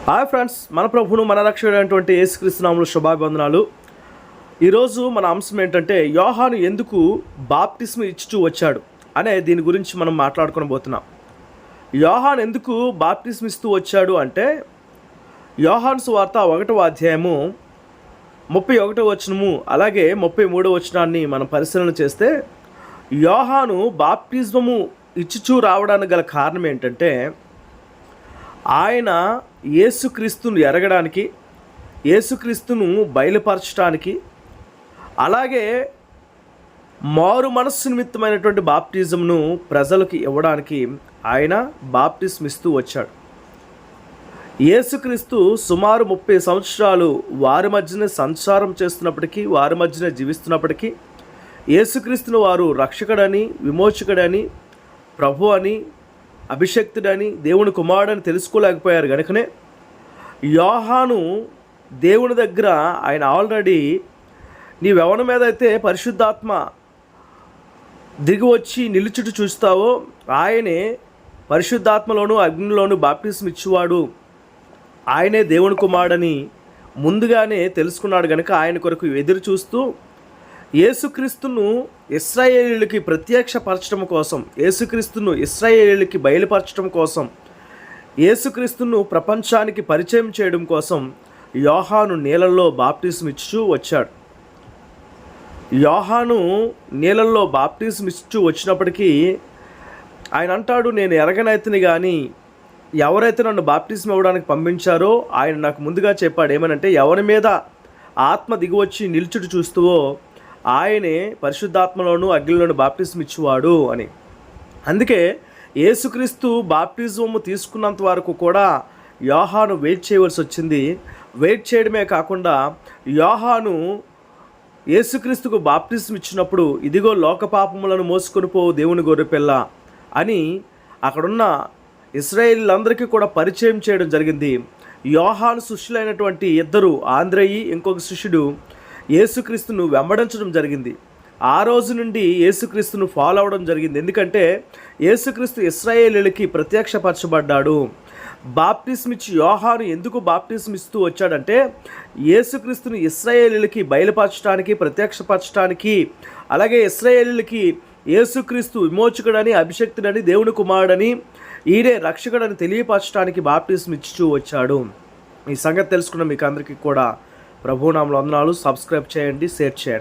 Hi friends, మన ప్రభువును మన రక్షకుడైనటువంటి యేసుక్రీస్తు నామములో శుభాభివందనాలు. ఈరోజు మన అంశం ఏంటంటే యోహాను ఎందుకు బాప్టిస్మ ఇచ్చుచూ వచ్చాడు అనే దీని గురించి మనం మాట్లాడుకోబోతున్నాం. యోహాను ఎందుకు బాప్టిస్మ ఇస్తూ వచ్చాడు అంటే యోహాను సువార్త 1వ అధ్యాయము 31వ వచనము అలాగే 33వ వచనాన్ని మనం పరిశీలన చేస్తే యోహాను బాప్టిజము ఇచ్చుచూ రావడానికి గల కారణం ఏంటంటే ఆయన యేసుక్రీస్తును ఎరగడానికి, యేసుక్రీస్తును బయలుపరచడానికి, అలాగే మారు మనస్సు నిమిత్తమైనటువంటి బాప్టిజంను ప్రజలకు ఇవ్వడానికి ఆయన బాప్టిజం ఇస్తూ వచ్చాడు. యేసుక్రీస్తు సుమారు 30 సంవత్సరాలు వారి మధ్యనే సంచారం చేస్తున్నప్పటికీ, వారి మధ్యనే జీవిస్తున్నప్పటికీ యేసుక్రీస్తును వారు రక్షకుడని, విమోచకుడని, ప్రభు అని, అభిషక్తుడని, దేవుని కుమారుడని తెలుసుకోలేకపోయారు. కనుకనే యోహాను దేవుని దగ్గర ఆయన ఆల్రెడీ నీవెవరి మీద అయితే పరిశుద్ధాత్మ దిగి వచ్చి నిలుచుట చూస్తావో ఆయనే పరిశుద్ధాత్మలోను అగ్నిలోను బాప్టిజం ఇచ్చేవాడు, ఆయనే దేవుని కుమారుడని ముందుగానే తెలుసుకున్నాడు. కనుక ఆయన కొరకు ఎదురు చూస్తూ యేసుక్రీస్తును ఇశ్రాయేలీయులకి ప్రత్యక్షపరచడం కోసం, యేసుక్రీస్తును ఇశ్రాయేలీయులకి బయలుపరచడం కోసం, యేసుక్రీస్తును ప్రపంచానికి పరిచయం చేయడం కోసం యోహాను నీళ్ళల్లో బాప్టిజం ఇచ్చుచూ వచ్చాడు. యోహాను నీళ్ళల్లో బాప్టిజం ఇచ్చుచూ వచ్చినప్పటికీ ఆయన అంటాడు, నేను ఎరగనైతిని కానీ ఎవరైతే నన్ను బాప్టిజం ఇవ్వడానికి పంపించారో ఆయన నాకు ముందుగా చెప్పాడు. ఏమనంటే ఎవరి మీద ఆత్మ దిగివచ్చి నిల్చుడు చూస్తువో ఆయనే పరిశుద్ధాత్మలోను అగ్నిలోను బాప్టిజం ఇచ్చేవాడు అని. అందుకే యేసుక్రీస్తు బాప్టిజము తీసుకున్నంత వరకు కూడా యోహాను వెయిట్ చేయవలసి వచ్చింది. వెయిట్ చేయడమే కాకుండా యోహాను యేసుక్రీస్తుకు బాప్టిజం ఇచ్చినప్పుడు ఇదిగో లోక పాపములను మోసుకొని పోవు దేవుని గొర్రెపిల్ల అని అక్కడున్న ఇశ్రాయేలీలందరికీ కూడా పరిచయం చేయడం జరిగింది. యోహాను శిష్యులైనటువంటి ఇద్దరు, ఆంద్రేయి ఇంకొక శిష్యుడు యేసుక్రీస్తును వెంబడించడం జరిగింది. ఆ రోజు నుండి యేసుక్రీస్తును ఫాలో అవ్వడం జరిగింది. ఎందుకంటే యేసుక్రీస్తు ఇశ్రాయేలీయులకి ప్రత్యక్షపరచబడ్డాడు. బాప్టిజం ఇచ్చి యోహాను ఎందుకు బాప్టిజం ఇస్తూ వచ్చాడంటే యేసుక్రీస్తును ఇశ్రాయేలీయులకి బయలుపరచడానికి, ప్రత్యక్షపరచడానికి, అలాగే ఇశ్రాయేలీయులకి యేసుక్రీస్తు విమోచకుడని, అభిషక్తుడని, దేవుని కుమారుడని, ఈడే రక్షకుడని తెలియపరచడానికి బాప్టిజం ఇచ్చుచూ వచ్చాడు. ఈ సంగతి తెలుసుకున్న మీకు అందరికీ కూడా ప్రభునామములో వందనాలు. సబ్స్క్రైబ్ చేయండి, షేర్ చేయండి.